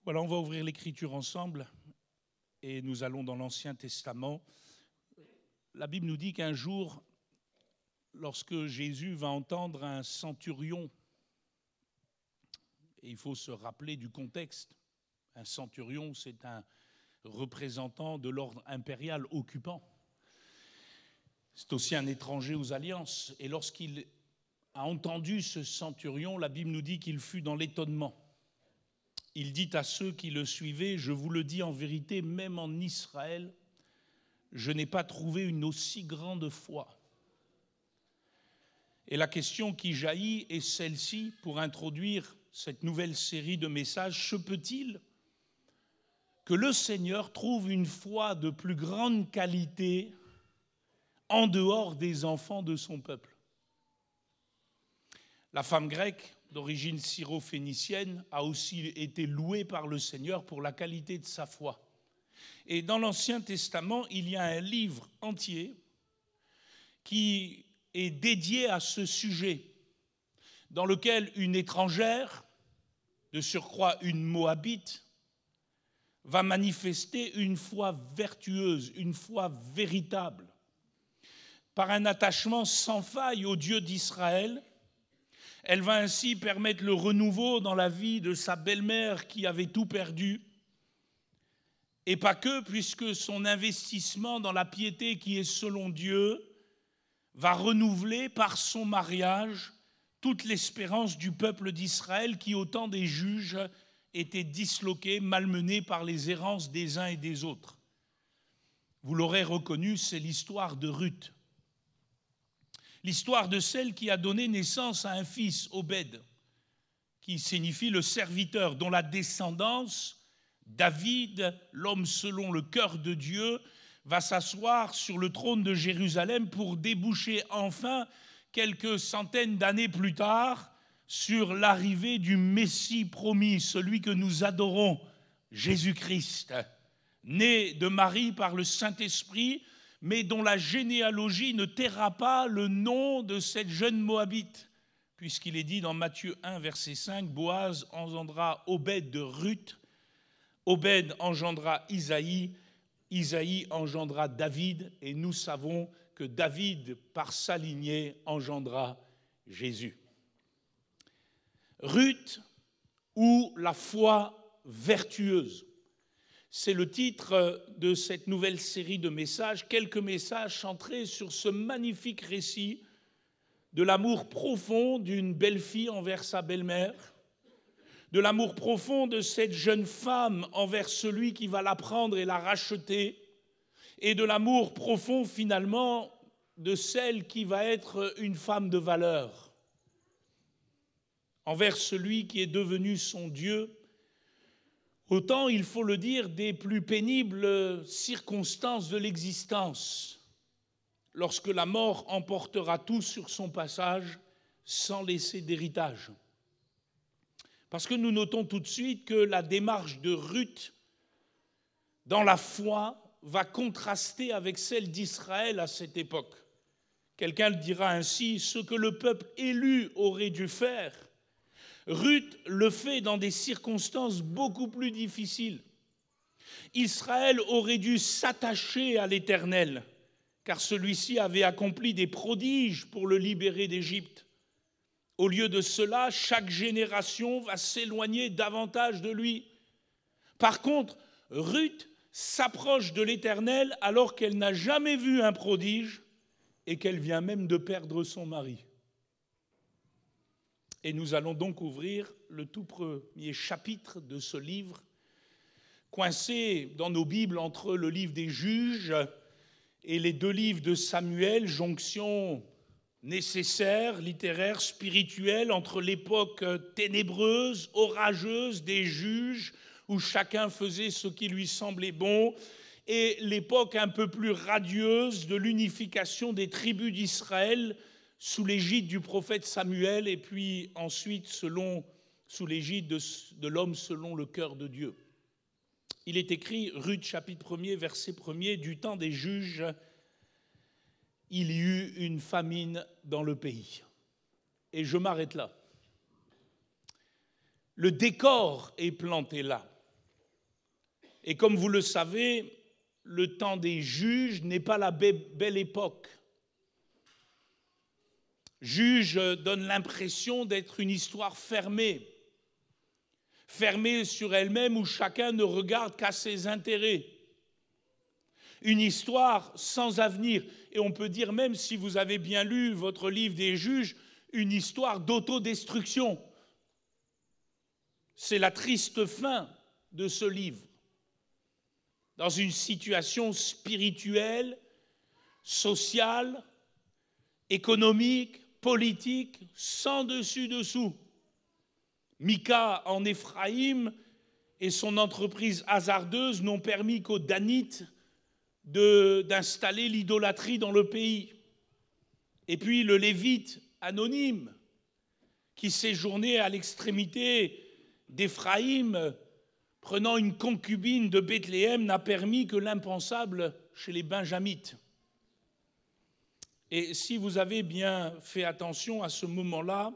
Voilà, on va ouvrir l'Écriture ensemble et nous allons dans l'Ancien Testament. La Bible nous dit qu'un jour, lorsque Jésus va entendre un centurion, et il faut se rappeler du contexte, un centurion, c'est un représentant de l'ordre impérial occupant. C'est aussi un étranger aux alliances. Et lorsqu'il a entendu ce centurion, la Bible nous dit qu'il fut dans l'étonnement. Il dit à ceux qui le suivaient, « Je vous le dis en vérité, même en Israël, je n'ai pas trouvé une aussi grande foi. » Et la question qui jaillit est celle-ci, pour introduire cette nouvelle série de messages. Se peut-il que le Seigneur trouve une foi de plus grande qualité en dehors des enfants de son peuple? La femme grecque, d'origine syro-phénicienne, a aussi été louée par le Seigneur pour la qualité de sa foi. Et dans l'Ancien Testament, il y a un livre entier qui est dédié à ce sujet, dans lequel une étrangère, de surcroît une Moabite, va manifester une foi vertueuse, une foi véritable, par un attachement sans faille au Dieu d'Israël. Elle va ainsi permettre le renouveau dans la vie de sa belle-mère qui avait tout perdu. Et pas que, puisque son investissement dans la piété qui est selon Dieu va renouveler par son mariage toute l'espérance du peuple d'Israël qui, au temps des juges, était disloqué, malmené par les errances des uns et des autres. Vous l'aurez reconnu, c'est l'histoire de Ruth. L'histoire de celle qui a donné naissance à un fils, Obed, qui signifie le serviteur, dont la descendance, David, l'homme selon le cœur de Dieu, va s'asseoir sur le trône de Jérusalem pour déboucher enfin, quelques centaines d'années plus tard, sur l'arrivée du Messie promis, celui que nous adorons, Jésus-Christ, né de Marie par le Saint-Esprit, mais dont la généalogie ne taira pas le nom de cette jeune Moabite, puisqu'il est dit dans Matthieu 1, verset 5, « Boaz engendra Obed de Ruth, Obed engendra Isaïe, Isaïe engendra David, et nous savons que David, par sa lignée, engendra Jésus. » Ruth, ou la foi vertueuse. C'est le titre de cette nouvelle série de messages, quelques messages centrés sur ce magnifique récit de l'amour profond d'une belle-fille envers sa belle-mère, de l'amour profond de cette jeune femme envers celui qui va la prendre et la racheter, et de l'amour profond finalement de celle qui va être une femme de valeur, envers celui qui est devenu son Dieu. Autant, il faut le dire, des plus pénibles circonstances de l'existence, lorsque la mort emportera tout sur son passage sans laisser d'héritage. Parce que nous notons tout de suite que la démarche de Ruth dans la foi va contraster avec celle d'Israël à cette époque. Quelqu'un le dira ainsi, ce que le peuple élu aurait dû faire, Ruth le fait dans des circonstances beaucoup plus difficiles. Israël aurait dû s'attacher à l'Éternel, car celui-ci avait accompli des prodiges pour le libérer d'Égypte. Au lieu de cela, chaque génération va s'éloigner davantage de lui. Par contre, Ruth s'approche de l'Éternel alors qu'elle n'a jamais vu un prodige et qu'elle vient même de perdre son mari. Et nous allons donc ouvrir le tout premier chapitre de ce livre, coincé dans nos Bibles entre le livre des Juges et les deux livres de Samuel, jonction nécessaire, littéraire, spirituelle, entre l'époque ténébreuse, orageuse des Juges, où chacun faisait ce qui lui semblait bon, et l'époque un peu plus radieuse de l'unification des tribus d'Israël, sous l'égide du prophète Samuel, et puis ensuite sous l'égide de l'homme selon le cœur de Dieu. Il est écrit, Ruth chapitre 1er, verset 1er, « Du temps des juges, il y eut une famine dans le pays. » Et je m'arrête là. Le décor est planté là. Et comme vous le savez, le temps des juges n'est pas la belle époque. Juge donne l'impression d'être une histoire fermée sur elle-même où chacun ne regarde qu'à ses intérêts. Une histoire sans avenir. Et on peut dire même, si vous avez bien lu votre livre des juges, une histoire d'autodestruction. C'est la triste fin de ce livre. Dans une situation spirituelle, sociale, économique, politique, sans dessus-dessous. Mika en Éphraïm et son entreprise hasardeuse n'ont permis qu'aux Danites d'installer l'idolâtrie dans le pays. Et puis le Lévite anonyme qui séjournait à l'extrémité d'Éphraïm, prenant une concubine de Bethléem, n'a permis que l'impensable chez les Benjamites. Et si vous avez bien fait attention à ce moment-là,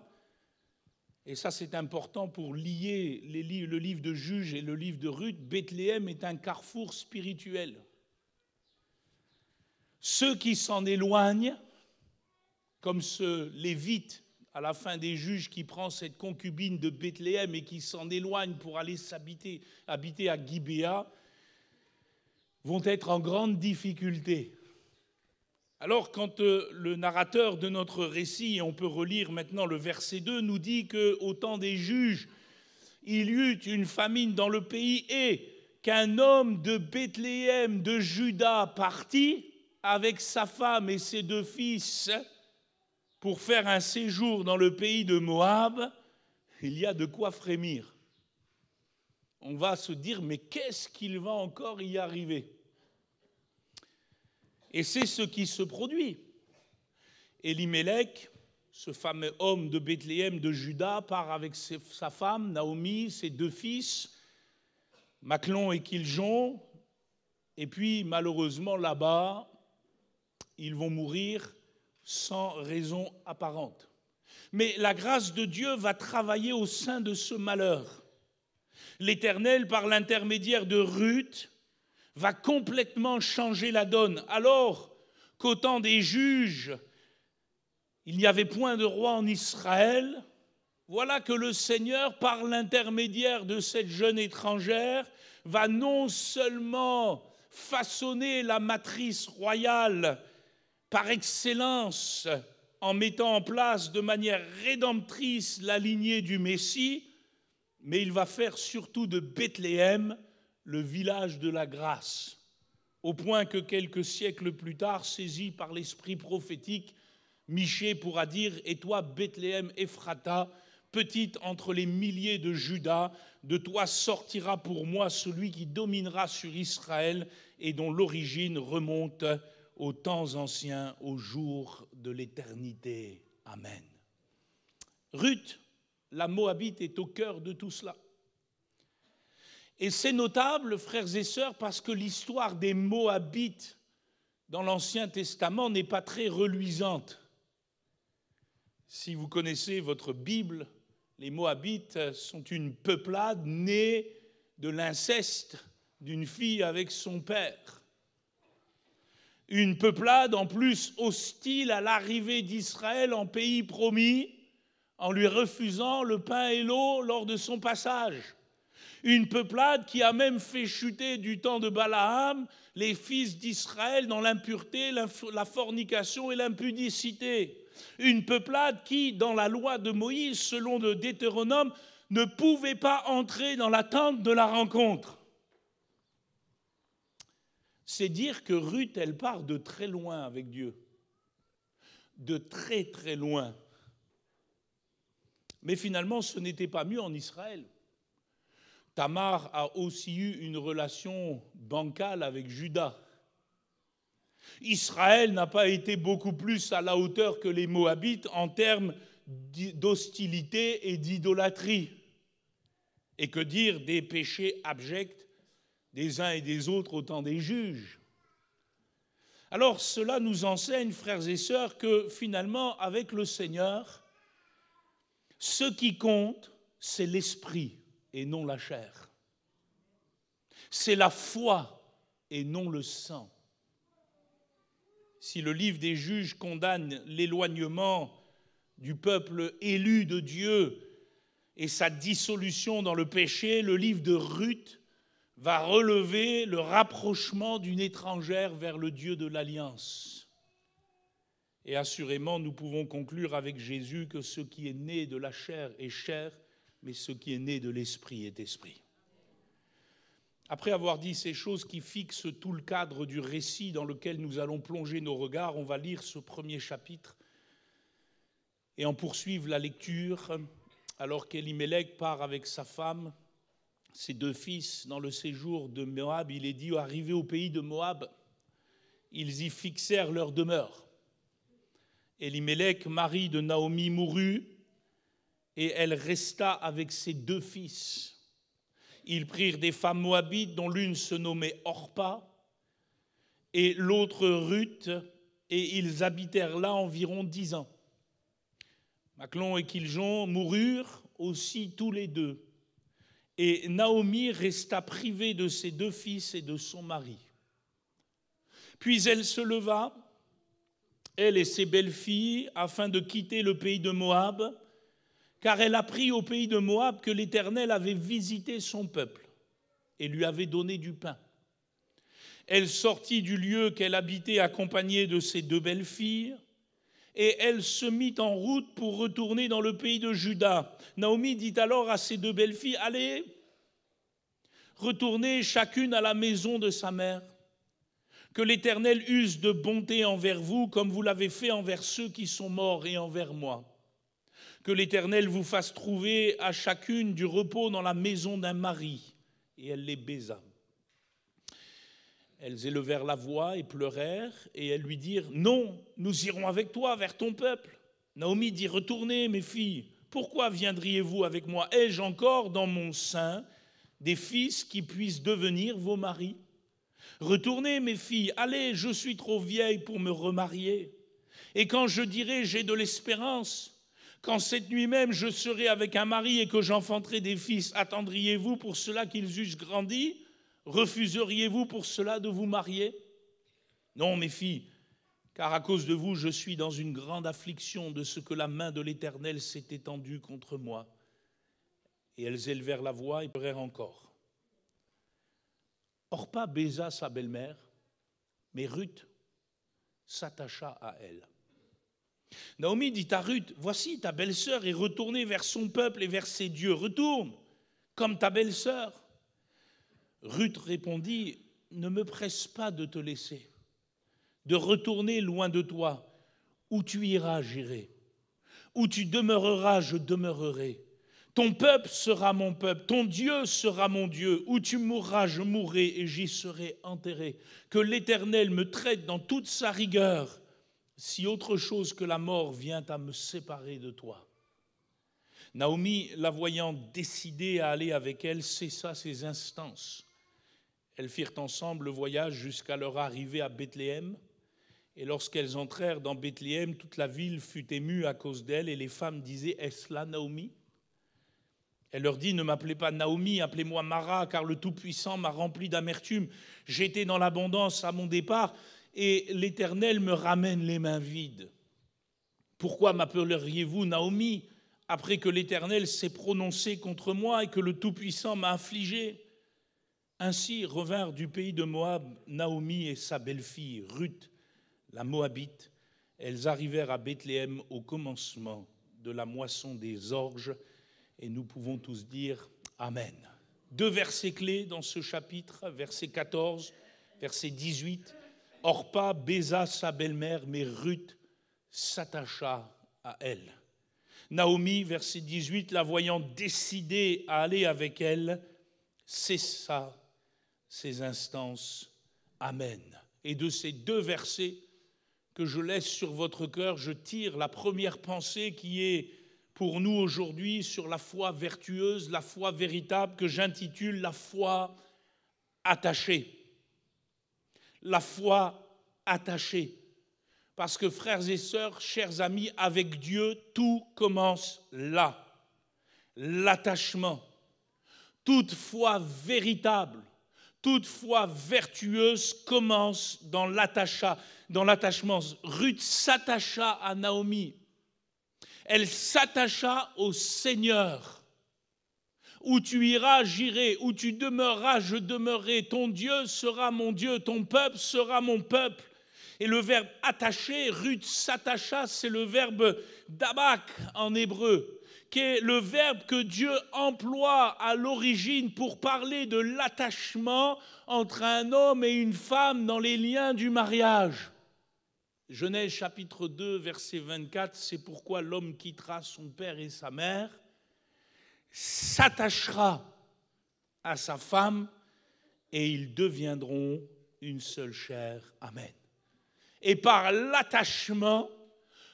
et ça c'est important pour lier le livre de Juges et le livre de Ruth, Bethléem est un carrefour spirituel. Ceux qui s'en éloignent, comme ce Lévite à la fin des Juges qui prend cette concubine de Bethléem et qui s'en éloigne pour aller habiter à Gibéa, vont être en grande difficulté. Alors quand le narrateur de notre récit, et on peut relire maintenant le verset 2, nous dit qu'au temps des Juges, il y eut une famine dans le pays et qu'un homme de Bethléem de Juda partit avec sa femme et ses 2 fils pour faire un séjour dans le pays de Moab, il y a de quoi frémir. On va se dire, mais qu'est-ce qu'il va encore y arriver ? Et c'est ce qui se produit. Élimélec, ce fameux homme de Bethléem de Juda, part avec sa femme, Naomi, ses 2 fils, Machlon et Kiljon, et puis malheureusement là-bas, ils vont mourir sans raison apparente. Mais la grâce de Dieu va travailler au sein de ce malheur. L'Éternel, par l'intermédiaire de Ruth, va complètement changer la donne. Alors qu'au temps des juges, il n'y avait point de roi en Israël, voilà que le Seigneur, par l'intermédiaire de cette jeune étrangère, va non seulement façonner la matrice royale par excellence en mettant en place de manière rédemptrice la lignée du Messie, mais il va faire surtout de Bethléem le village de la grâce, au point que quelques siècles plus tard, saisi par l'esprit prophétique, Michée pourra dire « Et toi, Bethléem Ephrata, petite entre les milliers de Juda, de toi sortira pour moi celui qui dominera sur Israël et dont l'origine remonte aux temps anciens, aux jours de l'éternité. Amen. » Ruth, la Moabite, est au cœur de tout cela. Et c'est notable, frères et sœurs, parce que l'histoire des Moabites dans l'Ancien Testament n'est pas très reluisante. Si vous connaissez votre Bible, les Moabites sont une peuplade née de l'inceste d'une fille avec son père. Une peuplade en plus hostile à l'arrivée d'Israël en pays promis, en lui refusant le pain et l'eau lors de son passage. Une peuplade qui a même fait chuter du temps de Balaam les fils d'Israël dans l'impureté, la fornication et l'impudicité. Une peuplade qui, dans la loi de Moïse, selon le Deutéronome, ne pouvait pas entrer dans la tente de la rencontre. C'est dire que Ruth, elle part de très loin avec Dieu. De très très loin. Mais finalement, ce n'était pas mieux en Israël. Tamar a aussi eu une relation bancale avec Juda. Israël n'a pas été beaucoup plus à la hauteur que les Moabites en termes d'hostilité et d'idolâtrie. Et que dire des péchés abjects des uns et des autres au temps des juges. Alors cela nous enseigne, frères et sœurs, que finalement, avec le Seigneur, ce qui compte, c'est l'esprit et non la chair. C'est la foi et non le sang. Si le livre des Juges condamne l'éloignement du peuple élu de Dieu et sa dissolution dans le péché, le livre de Ruth va relever le rapprochement d'une étrangère vers le Dieu de l'Alliance. Et assurément, nous pouvons conclure avec Jésus que ce qui est né de la chair est chair, mais ce qui est né de l'esprit est esprit. Après avoir dit ces choses qui fixent tout le cadre du récit dans lequel nous allons plonger nos regards, on va lire ce premier chapitre et en poursuivre la lecture alors qu'Élimélec part avec sa femme, ses 2 fils, dans le séjour de Moab. Il est dit, arrivés au pays de Moab, ils y fixèrent leur demeure. Élimélec, mari de Naomi, mourut et elle resta avec ses 2 fils. Ils prirent des femmes moabites, dont l'une se nommait Orpa et l'autre Ruth, et ils habitèrent là environ 10 ans. Machlon et Kiljon moururent aussi tous les 2, et Naomi resta privée de ses 2 fils et de son mari. Puis elle se leva, elle et ses belles-filles, afin de quitter le pays de Moab, car elle apprit au pays de Moab que l'Éternel avait visité son peuple et lui avait donné du pain. Elle sortit du lieu qu'elle habitait accompagnée de ses 2 belles-filles, et elle se mit en route pour retourner dans le pays de Juda. Naomi dit alors à ses 2 belles-filles, « Allez, retournez chacune à la maison de sa mère. Que l'Éternel use de bonté envers vous, comme vous l'avez fait envers ceux qui sont morts et envers moi. Que l'Éternel vous fasse trouver à chacune du repos dans la maison d'un mari. » Et elle les baisa. Elles élevèrent la voix et pleurèrent, et elles lui dirent, « Non, nous irons avec toi vers ton peuple. » Naomi dit, « Retournez, mes filles, pourquoi viendriez-vous avec moi? Ai-je encore dans mon sein des fils qui puissent devenir vos maris? Retournez, mes filles, allez, je suis trop vieille pour me remarier. Et quand je dirai, j'ai de l'espérance, quand cette nuit même je serai avec un mari et que j'enfanterai des fils, attendriez-vous pour cela qu'ils eussent grandi? Refuseriez-vous pour cela de vous marier? Non, mes filles, car à cause de vous, je suis dans une grande affliction de ce que la main de l'Éternel s'est étendue contre moi. » Et elles élevèrent la voix et pleurèrent encore. Orpa baisa sa belle-mère, mais Ruth s'attacha à elle. Naomi dit à Ruth, « Voici, ta belle-sœur est retournée vers son peuple et vers ses dieux. Retourne, comme ta belle-sœur. » Ruth répondit, « Ne me presse pas de te laisser, de retourner loin de toi. Où tu iras, j'irai. Où tu demeureras, je demeurerai. Ton peuple sera mon peuple, ton Dieu sera mon Dieu. Où tu mourras, je mourrai et j'y serai enterré. Que l'Éternel me traite dans toute sa rigueur, si autre chose que la mort vient à me séparer de toi. » Naomi, la voyant décidée à aller avec elle, cessa ses instances. Elles firent ensemble le voyage jusqu'à leur arrivée à Bethléem. Et lorsqu'elles entrèrent dans Bethléem, toute la ville fut émue à cause d'elles, et les femmes disaient, « Est-ce là Naomi ?» Elle leur dit, « Ne m'appelez pas Naomi, appelez-moi Mara, car le Tout-Puissant m'a rempli d'amertume. J'étais dans l'abondance à mon départ, et l'Éternel me ramène les mains vides. Pourquoi m'appelleriez-vous Naomi, après que l'Éternel s'est prononcé contre moi et que le Tout-Puissant m'a affligé ?» Ainsi revinrent du pays de Moab Naomi et sa belle-fille Ruth, la Moabite. Elles arrivèrent à Bethléem au commencement de la moisson des orges, et nous pouvons tous dire Amen. 2 versets clés dans ce chapitre, verset 14, verset 18. Orpa baisa sa belle-mère, mais Ruth s'attacha à elle. Naomi, verset 18, la voyant décidée à aller avec elle, cessa ses instances. Amen. Et de ces 2 versets que je laisse sur votre cœur, je tire la première pensée qui est pour nous aujourd'hui sur la foi vertueuse, la foi véritable, que j'intitule la foi attachée. La foi attachée. Parce que frères et sœurs, chers amis, avec Dieu, tout commence là. L'attachement. Toute foi véritable, Toute foi vertueuse commence dans l'attachement. Ruth s'attacha à Naomi. Elle s'attacha au Seigneur. Où tu iras, j'irai. Où tu demeureras, je demeurerai. Ton Dieu sera mon Dieu. Ton peuple sera mon peuple. Et le verbe attacher, Ruth s'attacha, c'est le verbe dabak en hébreu, qui est le verbe que Dieu emploie à l'origine pour parler de l'attachement entre un homme et une femme dans les liens du mariage. Genèse chapitre 2, verset 24, c'est pourquoi l'homme quittera son père et sa mère, s'attachera à sa femme et ils deviendront une seule chair. Amen. Et par l'attachement,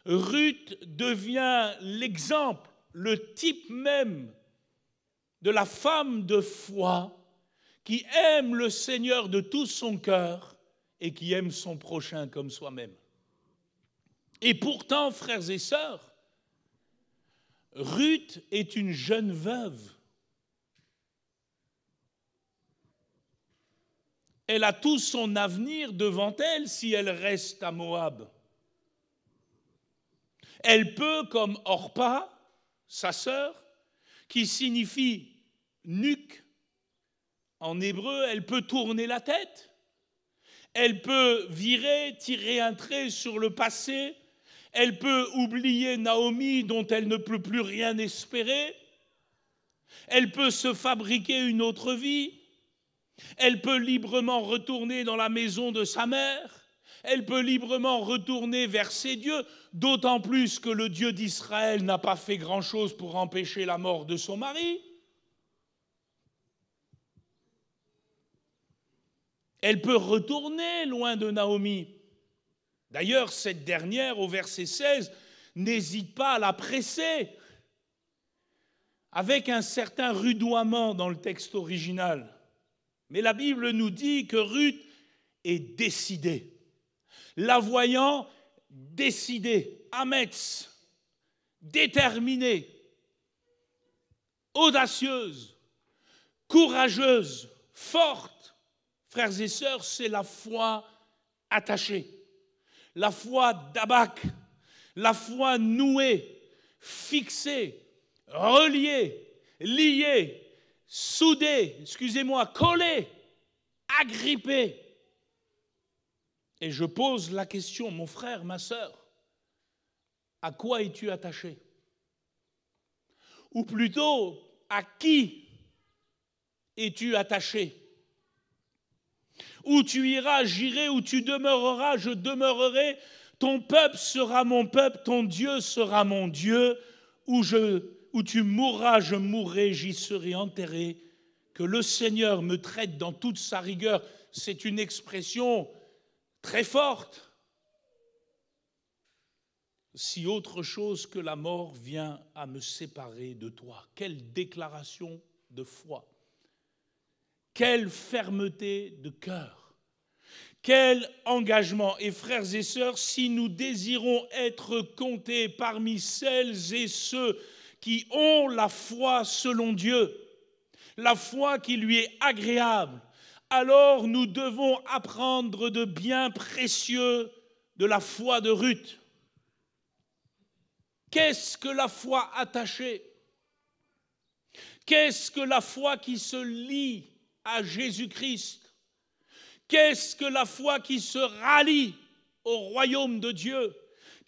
Ruth devient l'exemple, le type même de la femme de foi qui aime le Seigneur de tout son cœur et qui aime son prochain comme soi-même. Et pourtant, frères et sœurs, Ruth est une jeune veuve. Elle a tout son avenir devant elle si elle reste à Moab. Elle peut, comme Orpa, sa sœur, qui signifie nuque en hébreu, elle peut tourner la tête, elle peut virer, tirer un trait sur le passé, elle peut oublier Naomi dont elle ne peut plus rien espérer, elle peut se fabriquer une autre vie, elle peut librement retourner dans la maison de sa mère, elle peut librement retourner vers ses dieux, d'autant plus que le Dieu d'Israël n'a pas fait grand-chose pour empêcher la mort de son mari. Elle peut retourner loin de Naomi. D'ailleurs, cette dernière, au verset 16, n'hésite pas à la presser, avec un certain rudoiement dans le texte original. Mais la Bible nous dit que Ruth est décidée. La voyant décidée, ametz, déterminée, audacieuse, courageuse, forte. Frères et sœurs, c'est la foi attachée, la foi d'Abak, la foi nouée, fixée, reliée, liée, soudée, collée, agrippée. Et je pose la question, mon frère, ma sœur, à quoi es-tu attaché? Ou plutôt, à qui es-tu attaché? Où tu iras, j'irai, où tu demeureras, je demeurerai. Ton peuple sera mon peuple, ton Dieu sera mon Dieu. Où tu mourras, je mourrai, j'y serai enterré. Que le Seigneur me traite dans toute sa rigueur. C'est une expression très forte. Si autre chose que la mort vient à me séparer de toi. Quelle déclaration de foi. Quelle fermeté de cœur, quel engagement. Et frères et sœurs, si nous désirons être comptés parmi celles et ceux qui ont la foi selon Dieu, la foi qui lui est agréable, alors nous devons apprendre de bien précieux de la foi de Ruth. Qu'est-ce que la foi attachée? Qu'est-ce que la foi qui se lie à Jésus-Christ? Qu'est-ce que la foi qui se rallie au royaume de Dieu?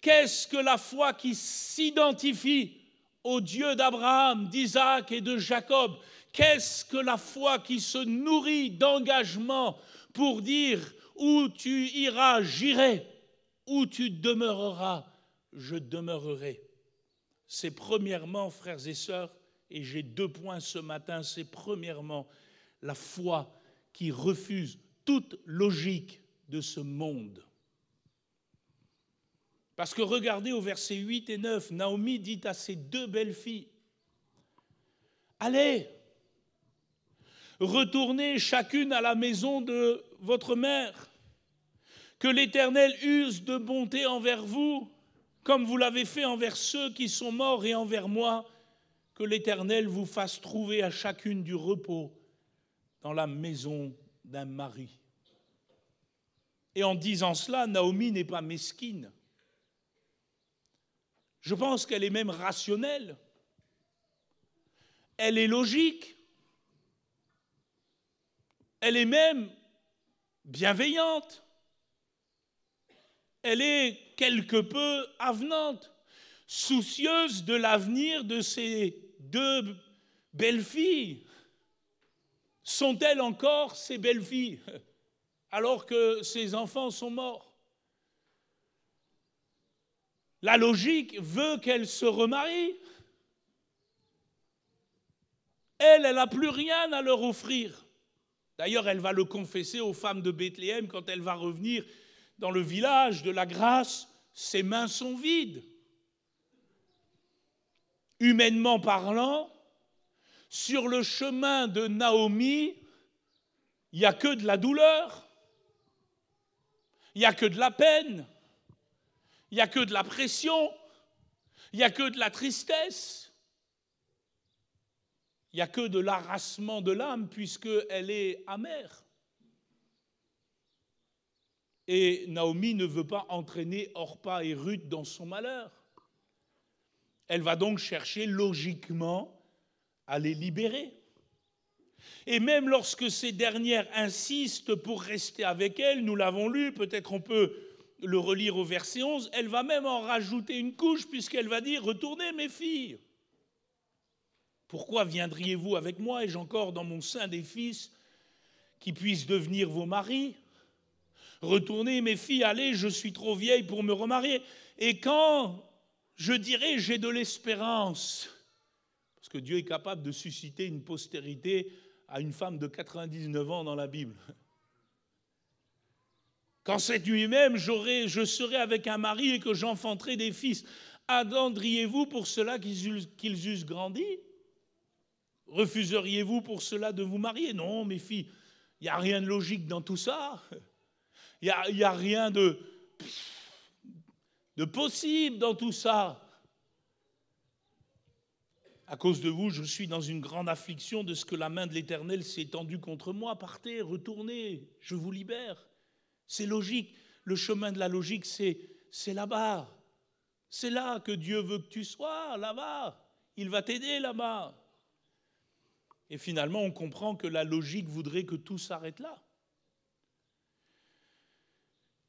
Qu'est-ce que la foi qui s'identifie au Dieu d'Abraham, d'Isaac et de Jacob? Qu'est-ce que la foi qui se nourrit d'engagement pour dire où tu iras, j'irai, où tu demeureras, je demeurerai? C'est premièrement, frères et sœurs, et j'ai 2 points ce matin, c'est premièrement la foi qui refuse toute logique de ce monde. Parce que regardez au verset 8 et 9, Naomi dit à ses 2 belles-filles, « Allez, retournez chacune à la maison de votre mère, que l'Éternel use de bonté envers vous, comme vous l'avez fait envers ceux qui sont morts et envers moi, que l'Éternel vous fasse trouver à chacune du repos dans la maison d'un mari. Et en disant cela, Naomi n'est pas mesquine. Je pense qu'elle est même rationnelle. Elle est logique. Elle est même bienveillante. Elle est quelque peu avenante, soucieuse de l'avenir de ses deux belles-filles. Sont-elles encore ses belles-filles alors que ses enfants sont morts? La logique veut qu'elle se remarie. Elle n'a plus rien à leur offrir. D'ailleurs, elle va le confesser aux femmes de Bethléem quand elle va revenir dans le village de la grâce. Ses mains sont vides. Humainement parlant, sur le chemin de Naomi, il n'y a que de la douleur, il n'y a que de la peine, il n'y a que de la pression, il n'y a que de la tristesse, il n'y a que de l'arrassement de l'âme puisqu'elle est amère. Et Naomi ne veut pas entraîner Orpa et Ruth dans son malheur. Elle va donc chercher logiquement à les libérer. Et même lorsque ces dernières insistent pour rester avec elle, nous l'avons lu, peut-être on peut le relire au verset 11, elle va même en rajouter une couche puisqu'elle va dire « Retournez mes filles ». Pourquoi viendriez-vous avec moi? Ai-je encore dans mon sein des fils qui puissent devenir vos maris? Retournez mes filles, allez, je suis trop vieille pour me remarier. Et quand je dirai j'ai de l'espérance, parce que Dieu est capable de susciter une postérité à une femme de 99 ans dans la Bible. Quand cette nuit même, je serai avec un mari et que j'enfanterai des fils, attendriez-vous pour cela qu'ils eussent grandi? Refuseriez-vous pour cela de vous marier? Non, mes filles, il n'y a rien de logique dans tout ça. Il n'y a rien de possible dans tout ça. À cause de vous, je suis dans une grande affliction de ce que la main de l'Éternel s'est tendue contre moi. Partez, retournez, je vous libère. C'est logique. Le chemin de la logique, c'est là-bas. C'est là que Dieu veut que tu sois, là-bas. Il va t'aider là-bas. Et finalement, on comprend que la logique voudrait que tout s'arrête là.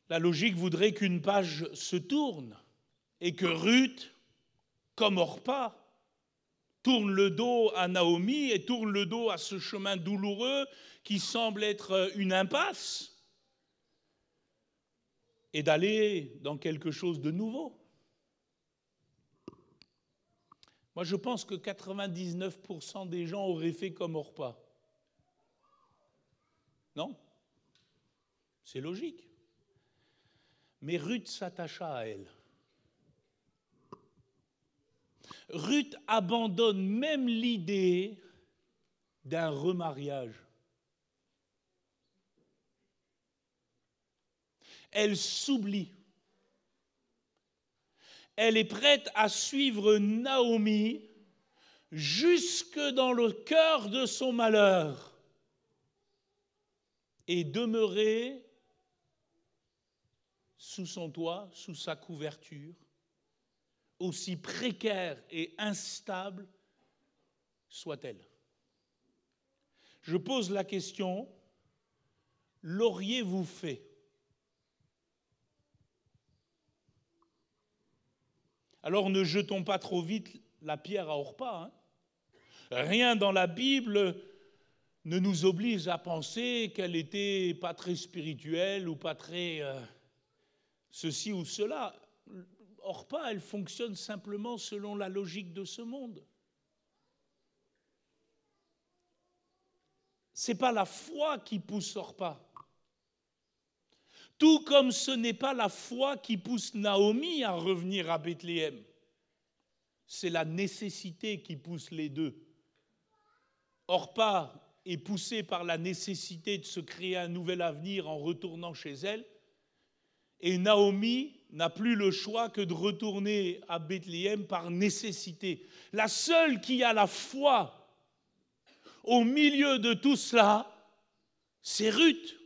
La logique voudrait qu'une page se tourne et que Ruth, comme Orpa, tourne le dos à Naomi et tourne le dos à ce chemin douloureux qui semble être une impasse et d'aller dans quelque chose de nouveau. Moi, je pense que 99% des gens auraient fait comme Orpa. Non? C'est logique. Mais Ruth s'attacha à elle. Ruth abandonne même l'idée d'un remariage. Elle s'oublie. Elle est prête à suivre Naomi jusque dans le cœur de son malheur et demeurer sous son toit, sous sa couverture, aussi précaire et instable soit-elle. Je pose la question, l'auriez-vous fait? Alors ne jetons pas trop vite la pierre à Orpa. Rien dans la Bible ne nous oblige à penser qu'elle n'était pas très spirituelle ou pas très ceci ou cela. Orpa, elle fonctionne simplement selon la logique de ce monde. Ce n'est pas la foi qui pousse Orpa. Tout comme ce n'est pas la foi qui pousse Naomi à revenir à Bethléem. C'est la nécessité qui pousse les deux. Orpa est poussée par la nécessité de se créer un nouvel avenir en retournant chez elle. Et Naomi n'a plus le choix que de retourner à Bethléem par nécessité. La seule qui a la foi au milieu de tout cela, c'est Ruth.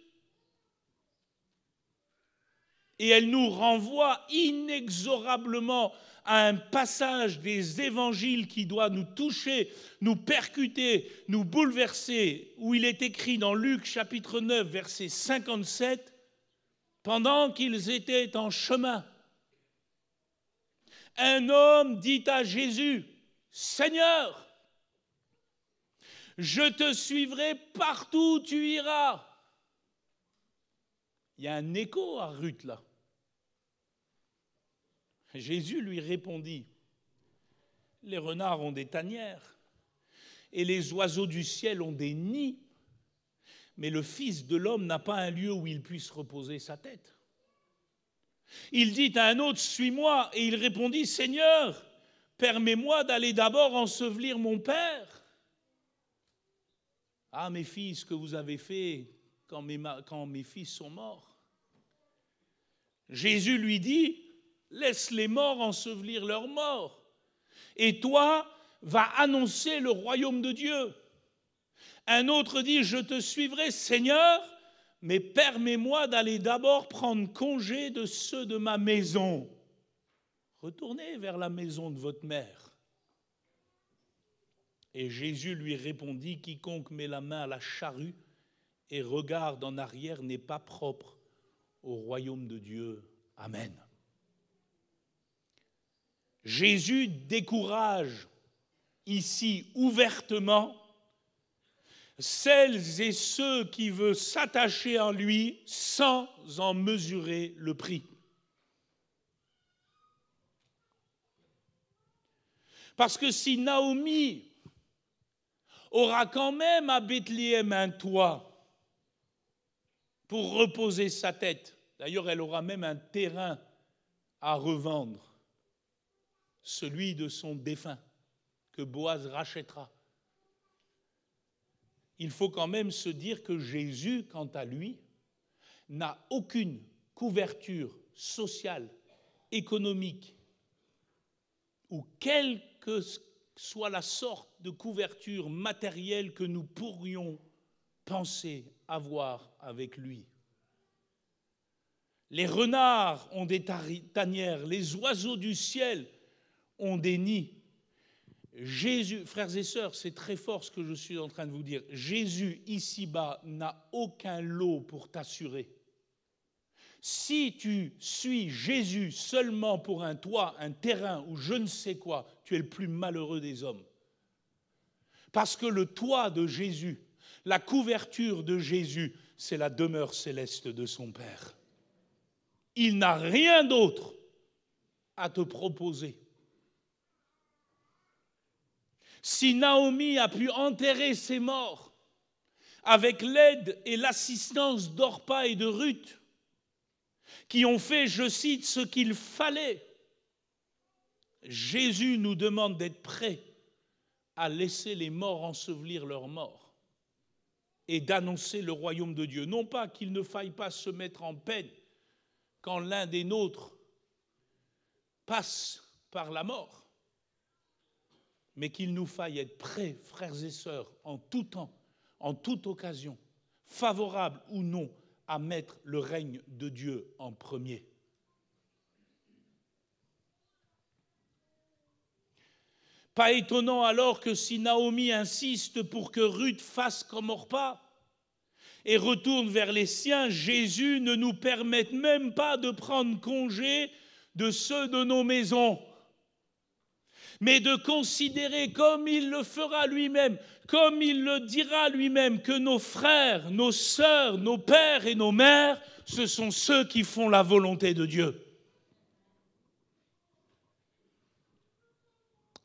Et elle nous renvoie inexorablement à un passage des évangiles qui doit nous toucher, nous percuter, nous bouleverser, où il est écrit dans Luc chapitre 9, verset 57, « Pendant qu'ils étaient en chemin, un homme dit à Jésus, « Seigneur, je te suivrai partout où tu iras. » Il y a un écho à Ruth là. Jésus lui répondit, « Les renards ont des tanières et les oiseaux du ciel ont des nids, mais le Fils de l'homme n'a pas un lieu où il puisse reposer sa tête. » Il dit à un autre, « Suis-moi » et il répondit, « Seigneur, permets-moi d'aller d'abord ensevelir mon Père. » Ah, mes fils, ce que vous avez fait quand mes fils sont morts. Jésus lui dit, laisse les morts ensevelir leurs morts. Et toi, va annoncer le royaume de Dieu. Un autre dit, je te suivrai, Seigneur, mais permets-moi d'aller d'abord prendre congé de ceux de ma maison. Retournez vers la maison de votre mère. Et Jésus lui répondit, quiconque met la main à la charrue et regarde en arrière n'est pas propre au royaume de Dieu. Amen. Jésus décourage ici ouvertement celles et ceux qui veulent s'attacher à lui sans en mesurer le prix. Parce que si Naomi aura quand même à Bethléem un toit pour reposer sa tête, d'ailleurs elle aura même un terrain à revendre, celui de son défunt, que Boaz rachètera. Il faut quand même se dire que Jésus, quant à lui, n'a aucune couverture sociale, économique, ou quelle que soit la sorte de couverture matérielle que nous pourrions penser avoir avec lui. Les renards ont des tanières, les oiseaux du ciel ont des nids. Jésus, frères et sœurs, c'est très fort ce que je suis en train de vous dire. Jésus, ici-bas, n'a aucun lot pour t'assurer. Si tu suis Jésus seulement pour un toit, un terrain ou je ne sais quoi, tu es le plus malheureux des hommes. Parce que le toit de Jésus, la couverture de Jésus, c'est la demeure céleste de son Père. Il n'a rien d'autre à te proposer. Si Naomi a pu enterrer ses morts avec l'aide et l'assistance d'Orpa et de Ruth, qui ont fait, je cite, ce qu'il fallait, Jésus nous demande d'être prêts à laisser les morts ensevelir leurs morts et d'annoncer le royaume de Dieu. Non pas qu'il ne faille pas se mettre en peine quand l'un des nôtres passe par la mort, mais qu'il nous faille être prêts, frères et sœurs, en tout temps, en toute occasion, favorables ou non, à mettre le règne de Dieu en premier. Pas étonnant alors que si Naomi insiste pour que Ruth fasse comme Orpa et retourne vers les siens, Jésus ne nous permette même pas de prendre congé de ceux de nos maisons, mais de considérer comme il le fera lui-même, comme il le dira lui-même, que nos frères, nos sœurs, nos pères et nos mères, ce sont ceux qui font la volonté de Dieu.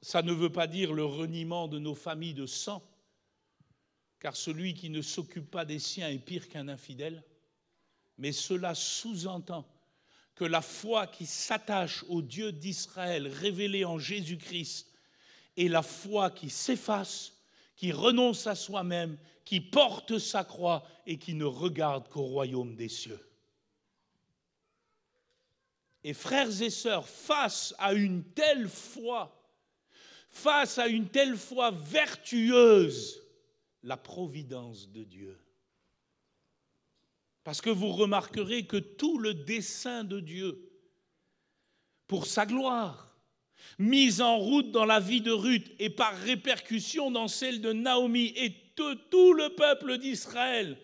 Ça ne veut pas dire le reniement de nos familles de sang, car celui qui ne s'occupe pas des siens est pire qu'un infidèle, mais cela sous-entend que la foi qui s'attache au Dieu d'Israël révélé en Jésus-Christ est la foi qui s'efface, qui renonce à soi-même, qui porte sa croix et qui ne regarde qu'au royaume des cieux. Et frères et sœurs, face à une telle foi vertueuse, la providence de Dieu Parce que vous remarquerez que tout le dessein de Dieu, pour sa gloire, mise en route dans la vie de Ruth et par répercussion dans celle de Naomi et de tout le peuple d'Israël,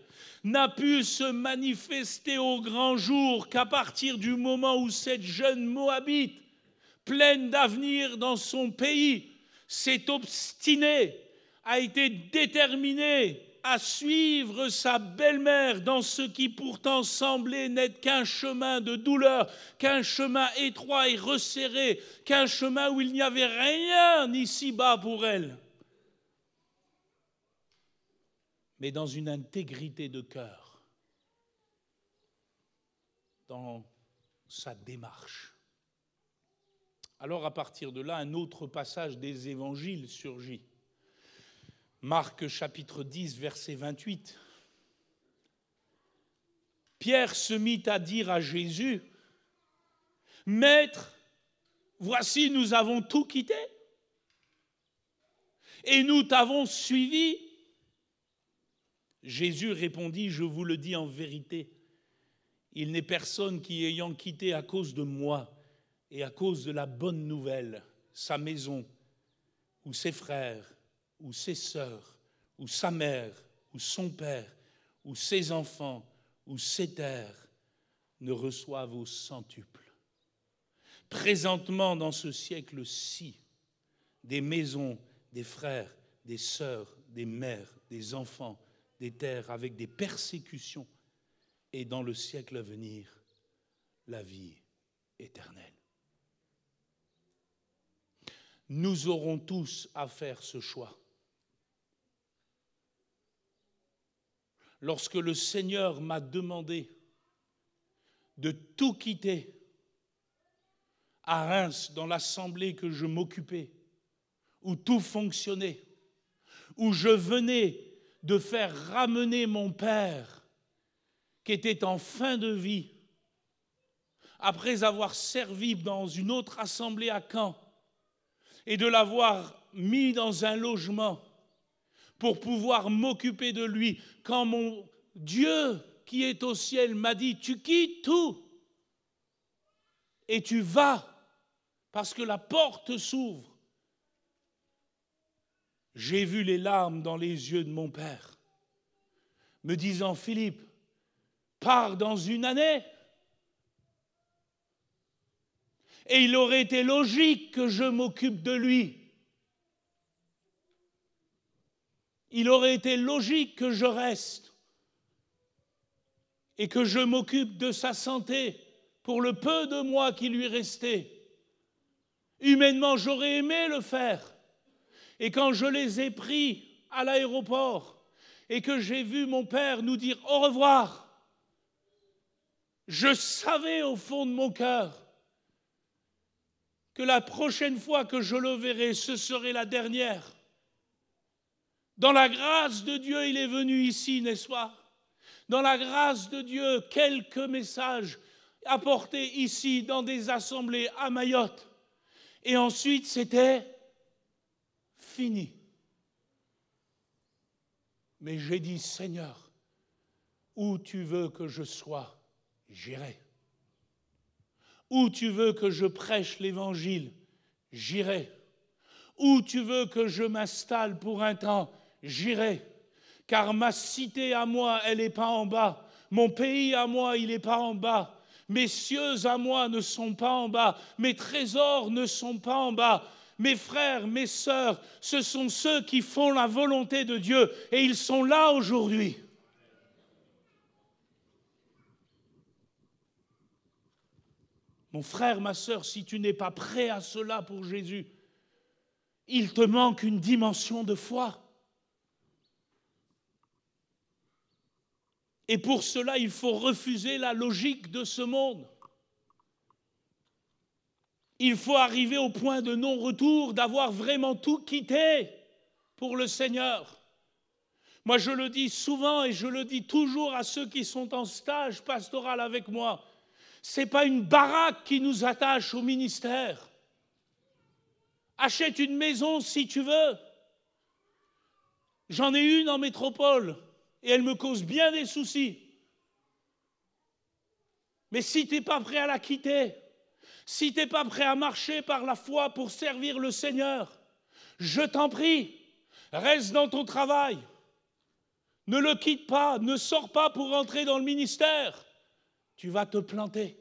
n'a pu se manifester au grand jour qu'à partir du moment où cette jeune Moabite, pleine d'avenir dans son pays, s'est obstinée, a été déterminée à suivre sa belle-mère dans ce qui pourtant semblait n'être qu'un chemin de douleur, qu'un chemin étroit et resserré, qu'un chemin où il n'y avait rien ici-bas pour elle. Mais dans une intégrité de cœur, dans sa démarche. Alors à partir de là, un autre passage des évangiles surgit. Marc chapitre 10, verset 28. Pierre se mit à dire à Jésus, « Maître, voici nous avons tout quitté et nous t'avons suivi. » Jésus répondit, « Je vous le dis en vérité, il n'est personne qui, ayant quitté à cause de moi et à cause de la bonne nouvelle, sa maison ou ses frères, ou ses sœurs, ou sa mère, ou son père, ou ses enfants, ou ses terres, ne reçoivent au centuple. Présentement, dans ce siècle-ci, des maisons, des frères, des sœurs, des mères, des enfants, des terres avec des persécutions, et dans le siècle à venir, la vie éternelle. » Nous aurons tous à faire ce choix. Lorsque le Seigneur m'a demandé de tout quitter à Reims, dans l'assemblée que je m'occupais, où tout fonctionnait, où je venais de faire ramener mon père, qui était en fin de vie, après avoir servi dans une autre assemblée à Caen, et de l'avoir mis dans un logement pour pouvoir m'occuper de lui, quand mon Dieu qui est au ciel m'a dit « Tu quittes tout et tu vas parce que la porte s'ouvre », j'ai vu les larmes dans les yeux de mon père, me disant « Philippe, pars dans une année ». Et il aurait été logique que je m'occupe de lui. Il aurait été logique que je reste et que je m'occupe de sa santé pour le peu de mois qui lui restait. Humainement, j'aurais aimé le faire. Et quand je les ai pris à l'aéroport et que j'ai vu mon père nous dire au revoir, je savais au fond de mon cœur que la prochaine fois que je le verrai, ce serait la dernière. Dans la grâce de Dieu, il est venu ici, n'est-ce pas? Dans la grâce de Dieu, quelques messages apportés ici dans des assemblées à Mayotte. Et ensuite, c'était fini. Mais j'ai dit, Seigneur, où tu veux que je sois, j'irai. Où tu veux que je prêche l'Évangile, j'irai. Où tu veux que je m'installe pour un temps, j'irai. Car ma cité à moi, elle n'est pas en bas. Mon pays à moi, il n'est pas en bas. Mes cieux à moi ne sont pas en bas. Mes trésors ne sont pas en bas. Mes frères, mes sœurs, ce sont ceux qui font la volonté de Dieu. Et ils sont là aujourd'hui. Mon frère, ma sœur, si tu n'es pas prêt à cela pour Jésus, il te manque une dimension de foi. Et pour cela, il faut refuser la logique de ce monde. Il faut arriver au point de non-retour, d'avoir vraiment tout quitté pour le Seigneur. Moi, je le dis souvent et je le dis toujours à ceux qui sont en stage pastoral avec moi. Ce n'est pas une baraque qui nous attache au ministère. Achète une maison si tu veux. J'en ai une en métropole et elle me cause bien des soucis. Mais si tu n'es pas prêt à la quitter, si tu n'es pas prêt à marcher par la foi pour servir le Seigneur, je t'en prie, reste dans ton travail. Ne le quitte pas, ne sors pas pour entrer dans le ministère. Tu vas te planter.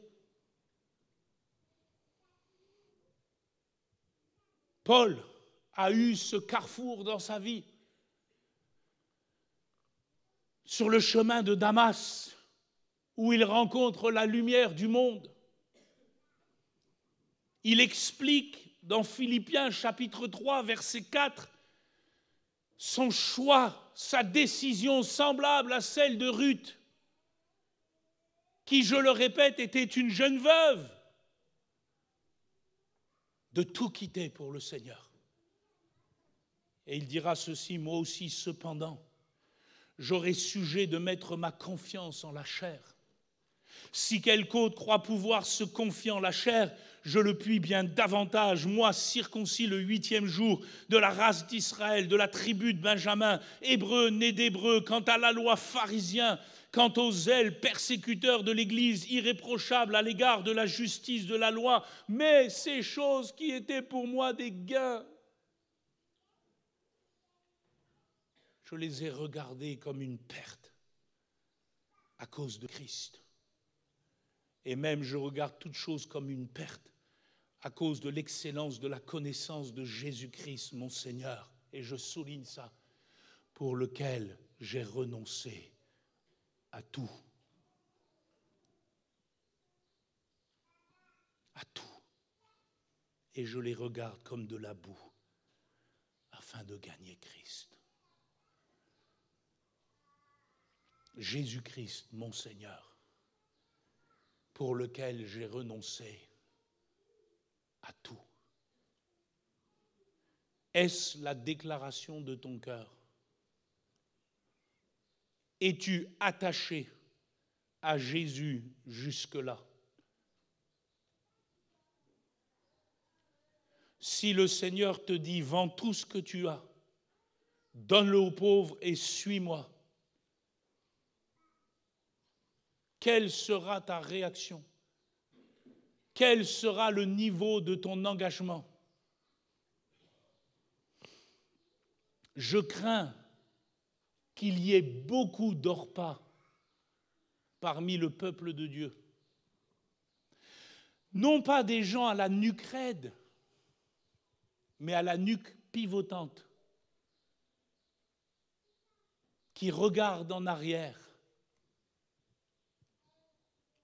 Paul a eu ce carrefour dans sa vie. Sur le chemin de Damas, où il rencontre la lumière du monde. Il explique dans Philippiens chapitre 3, verset 4, son choix, sa décision semblable à celle de Ruth, qui, je le répète, était une jeune veuve, de tout quitter pour le Seigneur. Et il dira ceci, moi aussi, cependant, j'aurai sujet de mettre ma confiance en la chair. Si quelque autre croit pouvoir se confier en la chair, je le puis bien davantage, moi, circoncis le 8e jour, de la race d'Israël, de la tribu de Benjamin, hébreu, né d'hébreu, quant à la loi pharisien, quant aux zèles persécuteurs de l'Église, irréprochables à l'égard de la justice de la loi, mais ces choses qui étaient pour moi des gains, je les ai regardées comme une perte à cause de Christ. Et même je regarde toutes choses comme une perte à cause de l'excellence de la connaissance de Jésus-Christ, mon Seigneur. Et je souligne ça, pour lequel j'ai renoncé à tout. À tout. Et je les regarde comme de la boue, afin de gagner Christ. Jésus-Christ, mon Seigneur, pour lequel j'ai renoncé à tout. Est-ce la déclaration de ton cœur? Es-tu attaché à Jésus jusque-là? Si le Seigneur te dit, vends tout ce que tu as, donne-le aux pauvres et suis-moi, quelle sera ta réaction? Quel sera le niveau de ton engagement? Je crains qu'il y ait beaucoup d'orpas parmi le peuple de Dieu. Non pas des gens à la nuque raide, mais à la nuque pivotante, qui regardent en arrière,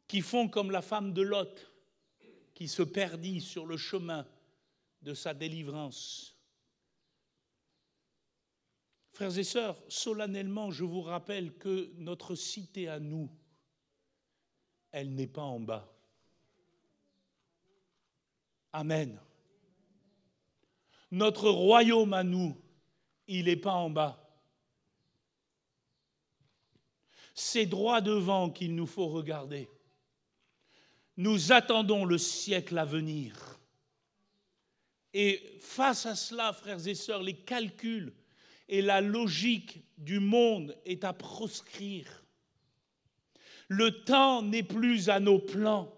qui font comme la femme de Lot, qui se perdit sur le chemin de sa délivrance. Frères et sœurs, solennellement, je vous rappelle que notre cité à nous, elle n'est pas en bas. Amen. Notre royaume à nous, il n'est pas en bas. C'est droit devant qu'il nous faut regarder. Nous attendons le siècle à venir. Et face à cela, frères et sœurs, les calculs et la logique du monde est à proscrire. Le temps n'est plus à nos plans.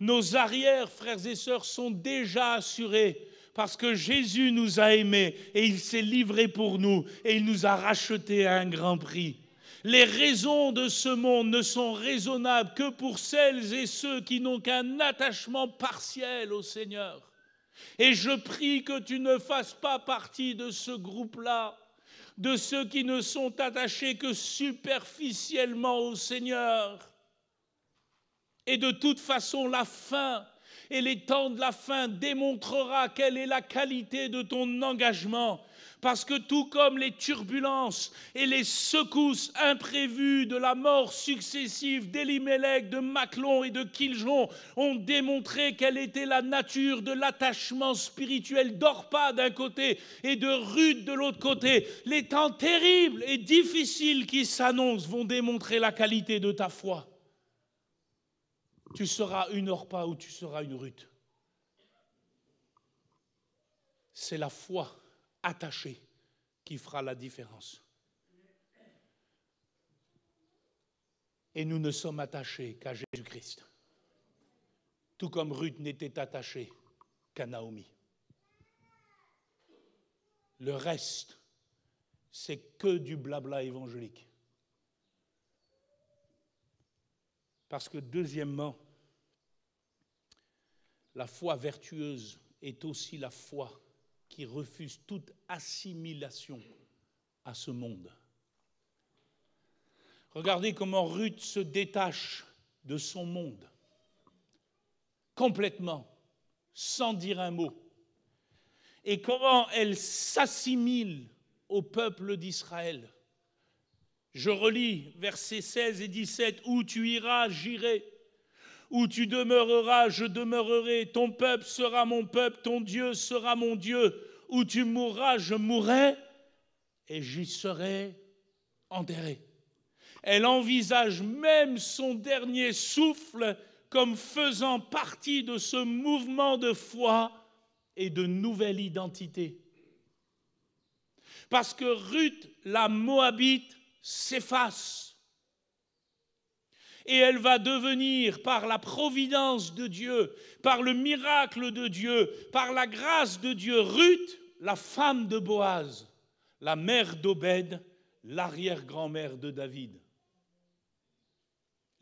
Nos arrières, frères et sœurs, sont déjà assurés parce que Jésus nous a aimés et il s'est livré pour nous et il nous a rachetés à un grand prix. Les raisons de ce monde ne sont raisonnables que pour celles et ceux qui n'ont qu'un attachement partiel au Seigneur. Et je prie que tu ne fasses pas partie de ce groupe-là, de ceux qui ne sont attachés que superficiellement au Seigneur. Et de toute façon, la fin et les temps de la fin démontrera quelle est la qualité de ton engagement. Parce que tout comme les turbulences et les secousses imprévues de la mort successive d'Elimelech, de Maclon et de Kiljon ont démontré quelle était la nature de l'attachement spirituel d'Orpa d'un côté et de Ruth de l'autre côté, les temps terribles et difficiles qui s'annoncent vont démontrer la qualité de ta foi. Tu seras une Orpa ou tu seras une Ruth. C'est la foi attachée qui fera la différence. Et nous ne sommes attachés qu'à Jésus. Jésus-Christ. Tout comme Ruth n'était attachée qu'à Naomi. Le reste, c'est que du blabla évangélique. Parce que deuxièmement, la foi vertueuse est aussi la foi qui refuse toute assimilation à ce monde. Regardez comment Ruth se détache de son monde, complètement, sans dire un mot, et comment elle s'assimile au peuple d'Israël. Je relis versets 16 et 17, « Où tu iras, j'irai. Où tu demeureras, je demeurerai. Ton peuple sera mon peuple, ton Dieu sera mon Dieu. Où tu mourras, je mourrai, et j'y serai enterré. » Elle envisage même son dernier souffle comme faisant partie de ce mouvement de foi et de nouvelle identité. Parce que Ruth, la Moabite, s'efface. Et elle va devenir, par la providence de Dieu, par le miracle de Dieu, par la grâce de Dieu, Ruth, la femme de Boaz, la mère d'Obed, l'arrière-grand-mère de David.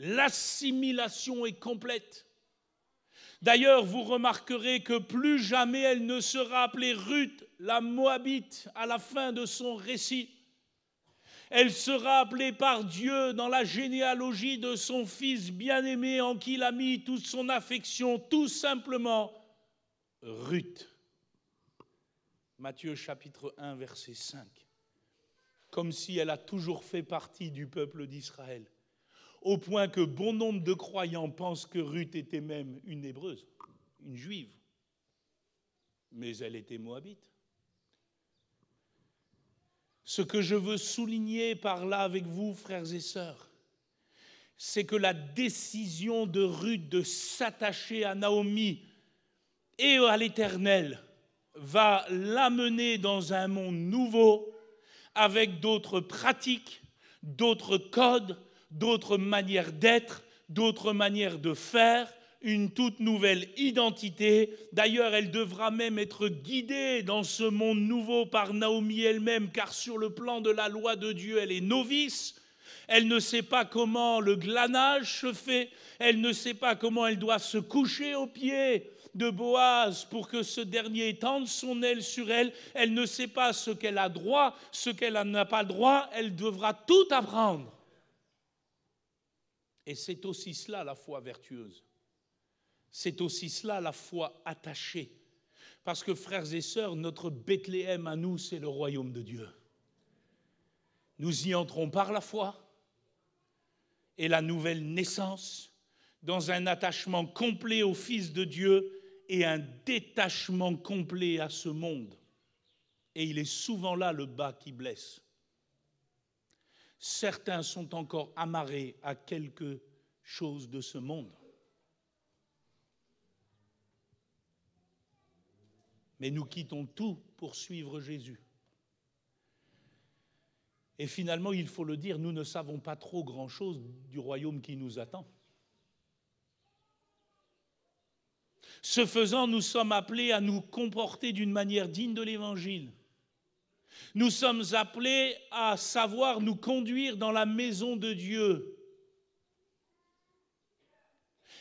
L'assimilation est complète. D'ailleurs, vous remarquerez que plus jamais elle ne sera appelée Ruth, la Moabite, à la fin de son récit. Elle sera appelée par Dieu dans la généalogie de son fils bien-aimé en qui il a mis toute son affection, tout simplement Ruth. Matthieu chapitre 1, verset 5. Comme si elle a toujours fait partie du peuple d'Israël, au point que bon nombre de croyants pensent que Ruth était même une Hébreuse, une Juive. Mais elle était Moabite. Ce que je veux souligner par là avec vous, frères et sœurs, c'est que la décision de Ruth de s'attacher à Naomi et à l'Éternel va l'amener dans un monde nouveau, avec d'autres pratiques, d'autres codes, d'autres manières d'être, d'autres manières de faire, une toute nouvelle identité. D'ailleurs, elle devra même être guidée dans ce monde nouveau par Naomi elle-même, car sur le plan de la loi de Dieu, elle est novice. Elle ne sait pas comment le glanage se fait. Elle ne sait pas comment elle doit se coucher aux pieds de Boaz pour que ce dernier étende son aile sur elle. Elle ne sait pas ce qu'elle a droit, ce qu'elle n'a pas droit. Elle devra tout apprendre. Et c'est aussi cela la foi vertueuse. C'est aussi cela la foi attachée. Parce que, frères et sœurs, notre Bethléem à nous, c'est le royaume de Dieu. Nous y entrons par la foi et la nouvelle naissance dans un attachement complet au Fils de Dieu et un détachement complet à ce monde. Et il est souvent là le bas qui blesse. Certains sont encore amarrés à quelque chose de ce monde. Mais nous quittons tout pour suivre Jésus. Et finalement, il faut le dire, nous ne savons pas trop grand-chose du royaume qui nous attend. Ce faisant, nous sommes appelés à nous comporter d'une manière digne de l'Évangile. Nous sommes appelés à savoir nous conduire dans la maison de Dieu.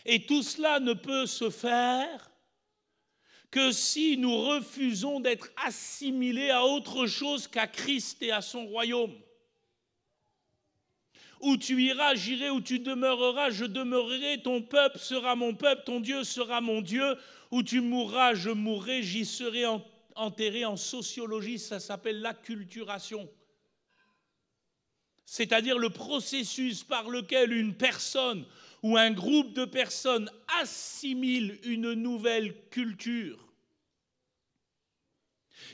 Et tout cela ne peut se faire que si nous refusons d'être assimilés à autre chose qu'à Christ et à son royaume. Où tu iras, j'irai, où tu demeureras, je demeurerai, ton peuple sera mon peuple, ton Dieu sera mon Dieu, où tu mourras, je mourrai, j'y serai enterré. En sociologie, ça s'appelle l'acculturation. C'est-à-dire le processus par lequel une personne ou un groupe de personnes assimile une nouvelle culture.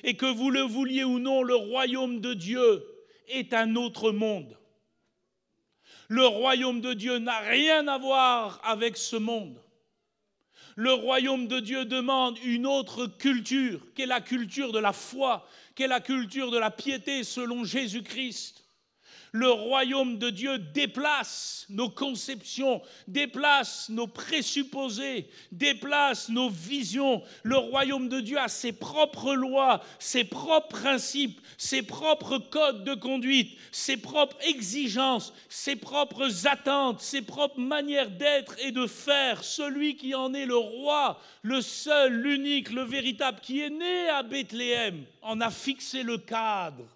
Et que vous le vouliez ou non, le royaume de Dieu est un autre monde. Le royaume de Dieu n'a rien à voir avec ce monde. Le royaume de Dieu demande une autre culture, qui est la culture de la foi, qui est la culture de la piété selon Jésus-Christ. Le royaume de Dieu déplace nos conceptions, déplace nos présupposés, déplace nos visions. Le royaume de Dieu a ses propres lois, ses propres principes, ses propres codes de conduite, ses propres exigences, ses propres attentes, ses propres manières d'être et de faire. Celui qui en est le roi, le seul, l'unique, le véritable, qui est né à Bethléem, en a fixé le cadre.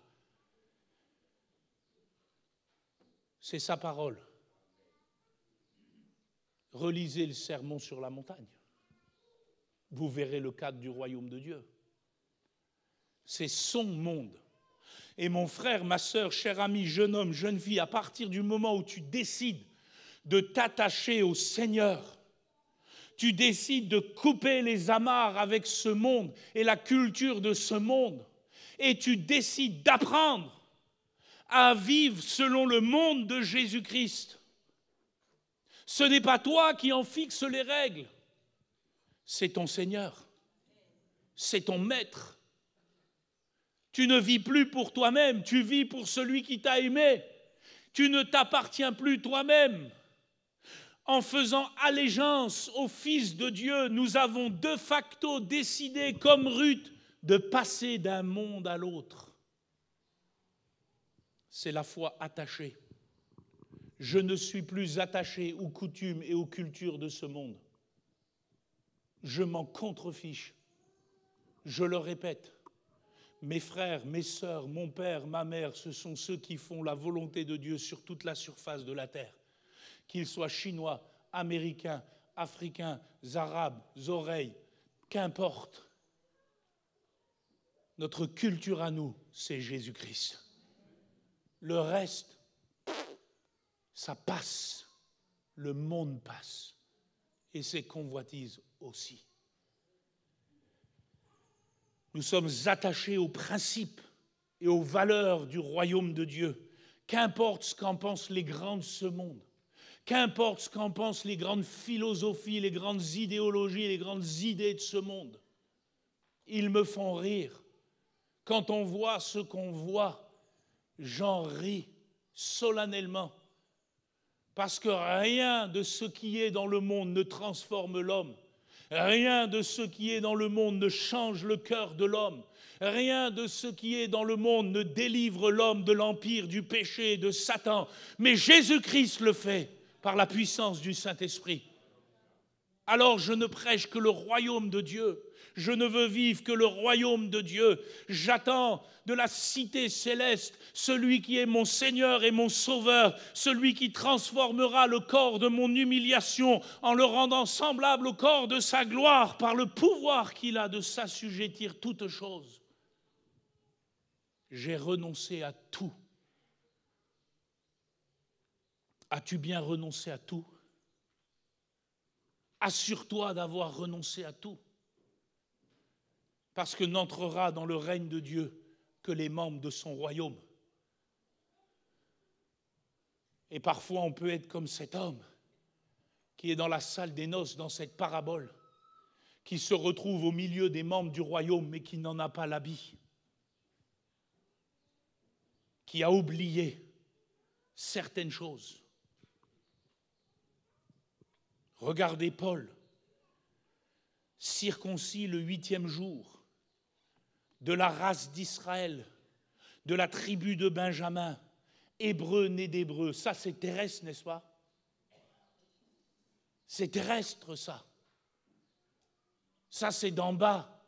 C'est sa parole. Relisez le sermon sur la montagne. Vous verrez le cadre du royaume de Dieu. C'est son monde. Et mon frère, ma sœur, cher ami, jeune homme, jeune fille, à partir du moment où tu décides de t'attacher au Seigneur, tu décides de couper les amarres avec ce monde et la culture de ce monde, et tu décides d'apprendre à vivre selon le monde de Jésus-Christ. Ce n'est pas toi qui en fixe les règles, c'est ton Seigneur, c'est ton Maître. Tu ne vis plus pour toi-même, tu vis pour celui qui t'a aimé. Tu ne t'appartiens plus toi-même. En faisant allégeance au Fils de Dieu, nous avons de facto décidé, comme Ruth, de passer d'un monde à l'autre. C'est la foi attachée. Je ne suis plus attaché aux coutumes et aux cultures de ce monde. Je m'en contrefiche. Je le répète, mes frères, mes sœurs, mon père, ma mère, ce sont ceux qui font la volonté de Dieu sur toute la surface de la terre. Qu'ils soient chinois, américains, africains, arabes, oreilles, qu'importe. Notre culture à nous, c'est Jésus-Christ. Le reste, ça passe. Le monde passe. Et ses convoitises aussi. Nous sommes attachés aux principes et aux valeurs du royaume de Dieu. Qu'importe ce qu'en pensent les grands de ce monde. Qu'importe ce qu'en pensent les grandes philosophies, les grandes idéologies, les grandes idées de ce monde. Ils me font rire. Quand on voit ce qu'on voit, j'en ris solennellement. Parce que rien de ce qui est dans le monde ne transforme l'homme. Rien de ce qui est dans le monde ne change le cœur de l'homme. Rien de ce qui est dans le monde ne délivre l'homme de l'empire du péché et de Satan. Mais Jésus-Christ le fait par la puissance du Saint-Esprit. Alors je ne prêche que le royaume de Dieu. Je ne veux vivre que le royaume de Dieu. J'attends de la cité céleste celui qui est mon Seigneur et mon Sauveur, celui qui transformera le corps de mon humiliation en le rendant semblable au corps de sa gloire par le pouvoir qu'il a de s'assujettir toutes choses. J'ai renoncé à tout. As-tu bien renoncé à tout ? Assure-toi d'avoir renoncé à tout. Parce que n'entrera dans le règne de Dieu que les membres de son royaume. Et parfois on peut être comme cet homme qui est dans la salle des noces dans cette parabole, qui se retrouve au milieu des membres du royaume mais qui n'en a pas l'habit, qui a oublié certaines choses. Regardez Paul, circoncis le 8e jour, de la race d'Israël, de la tribu de Benjamin, hébreu né d'hébreu. Ça, c'est terrestre, n'est-ce pas? C'est terrestre, ça. Ça, c'est d'en bas.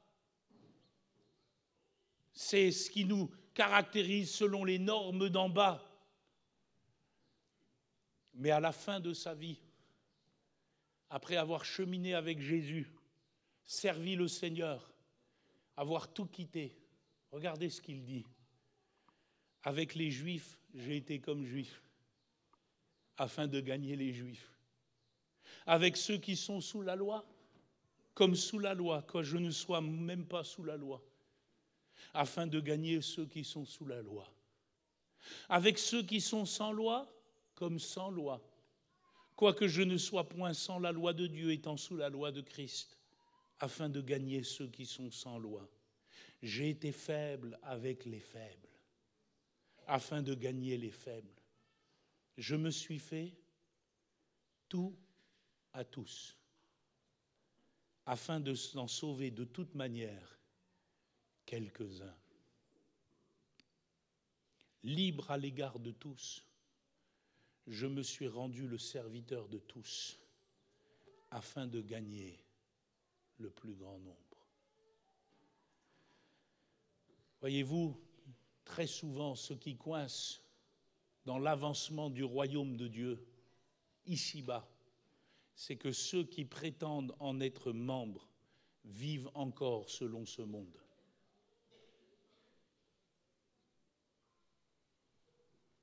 C'est ce qui nous caractérise selon les normes d'en bas. Mais à la fin de sa vie, après avoir cheminé avec Jésus, servi le Seigneur, avoir tout quitté, regardez ce qu'il dit. Avec les Juifs, j'ai été comme Juif, afin de gagner les Juifs. Avec ceux qui sont sous la loi, comme sous la loi, que je ne sois même pas sous la loi, afin de gagner ceux qui sont sous la loi. Avec ceux qui sont sans loi, comme sans loi, quoique je ne sois point sans la loi de Dieu, étant sous la loi de Christ, afin de gagner ceux qui sont sans loi. J'ai été faible avec les faibles, afin de gagner les faibles. je me suis fait tout à tous, afin de s'en sauver de toute manière quelques-uns. Libre à l'égard de tous, je me suis rendu le serviteur de tous, afin de gagner le plus grand nombre. Voyez-vous, très souvent, ce qui coince dans l'avancement du royaume de Dieu, ici-bas, c'est que ceux qui prétendent en être membres vivent encore selon ce monde.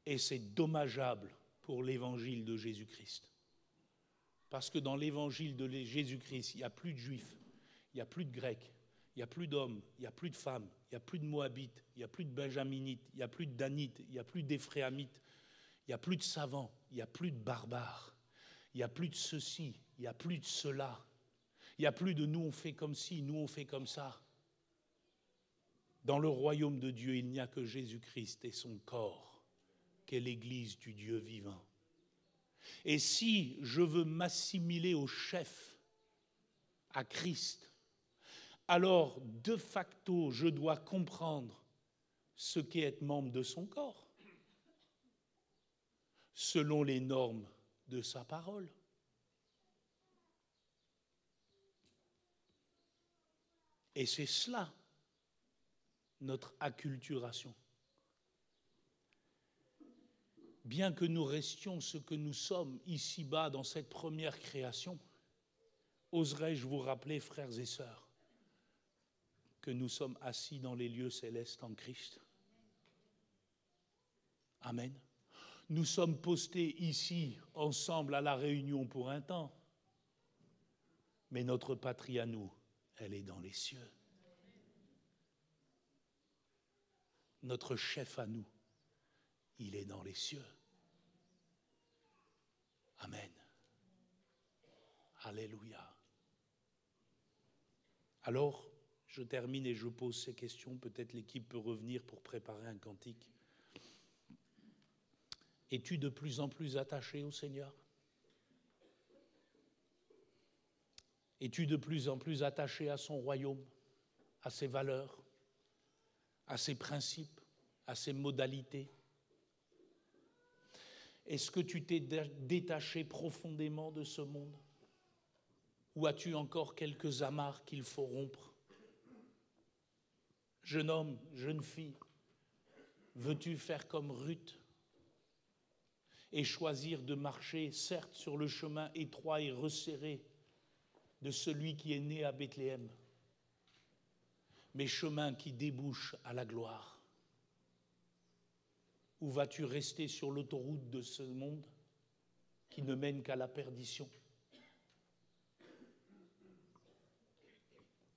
Et c'est dommageable pour l'évangile de Jésus-Christ. Parce que dans l'évangile de Jésus-Christ, il n'y a plus de juifs, il n'y a plus de grecs, il n'y a plus d'hommes, il n'y a plus de femmes, il n'y a plus de moabites, il n'y a plus de benjaminites, il n'y a plus de danites, il n'y a plus d'éphréamites, il n'y a plus de savants, il n'y a plus de barbares, il n'y a plus de ceci, il n'y a plus de cela, il n'y a plus de nous on fait comme ci, nous on fait comme ça. Dans le royaume de Dieu, il n'y a que Jésus-Christ et son corps, qu'est l'Église du Dieu vivant. Et si je veux m'assimiler au chef, à Christ, alors de facto, je dois comprendre ce qu'est être membre de son corps, selon les normes de sa parole. Et c'est cela, notre acculturation. Bien que nous restions ce que nous sommes ici-bas dans cette première création, oserais-je vous rappeler, frères et sœurs, que nous sommes assis dans les lieux célestes en Christ. Amen. Nous sommes postés ici, ensemble, à la réunion pour un temps. Mais notre patrie à nous, elle est dans les cieux. Notre chef à nous, il est dans les cieux. Amen. Alléluia. Alors, je termine et je pose ces questions. Peut-être l'équipe peut revenir pour préparer un cantique. Es-tu de plus en plus attaché au Seigneur? Es-tu de plus en plus attaché à son royaume, à ses valeurs, à ses principes, à ses modalités? Est-ce que tu t'es détaché profondément de ce monde? Ou as-tu encore quelques amarres qu'il faut rompre? Jeune homme, jeune fille, veux-tu faire comme Ruth et choisir de marcher, certes, sur le chemin étroit et resserré de celui qui est né à Bethléem, mais chemin qui débouche à la gloire? Ou vas-tu rester sur l'autoroute de ce monde qui ne mène qu'à la perdition?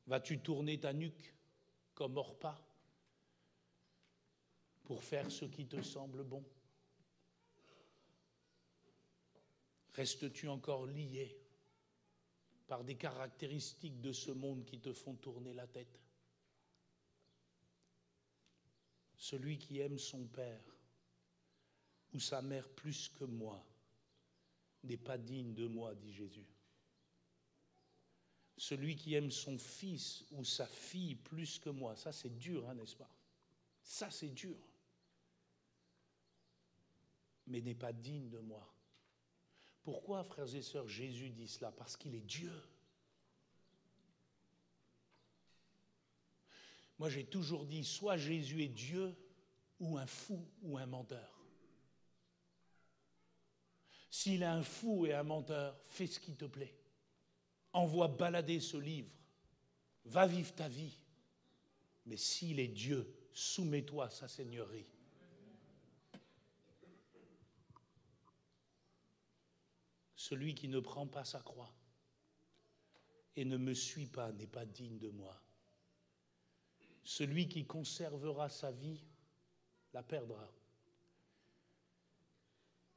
Vas-tu tourner ta nuque comme Orpa pour faire ce qui te semble bon? Restes-tu encore lié par des caractéristiques de ce monde qui te font tourner la tête? Celui qui aime son père ou sa mère plus que moi n'est pas digne de moi, dit Jésus. Celui qui aime son fils ou sa fille plus que moi, ça c'est dur, hein, n'est-ce pas? Ça c'est dur. Mais n'est pas digne de moi. Pourquoi, frères et sœurs, Jésus dit cela? Parce qu'il est Dieu. Moi j'ai toujours dit, soit Jésus est Dieu ou un fou ou un menteur. S'il est un fou et un menteur, fais ce qui te plaît. Envoie balader ce livre. Va vivre ta vie. Mais s'il est Dieu, soumets-toi à sa seigneurie. Celui qui ne prend pas sa croix et ne me suit pas n'est pas digne de moi. Celui qui conservera sa vie la perdra.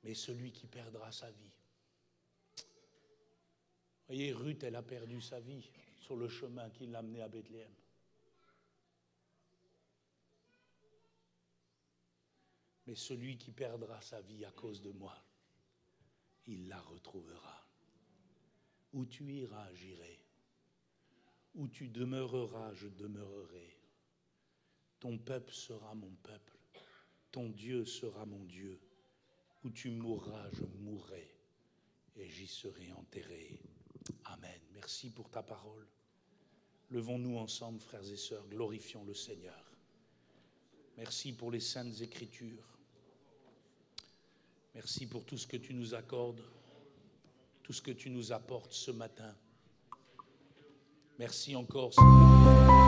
Mais celui qui perdra sa vie. Vous voyez, Ruth, elle a perdu sa vie sur le chemin qui l'a amenée à Bethléem. Mais celui qui perdra sa vie à cause de moi il la retrouvera. Où tu iras, j'irai. Où tu demeureras, je demeurerai. Ton peuple sera mon peuple. Ton Dieu sera mon Dieu. Où tu mourras, je mourrai. Et j'y serai enterré. Amen. Merci pour ta parole. Levons-nous ensemble, frères et sœurs, glorifions le Seigneur. Merci pour les saintes Écritures. Merci pour tout ce que tu nous accordes, tout ce que tu nous apportes ce matin. Merci encore, Seigneur.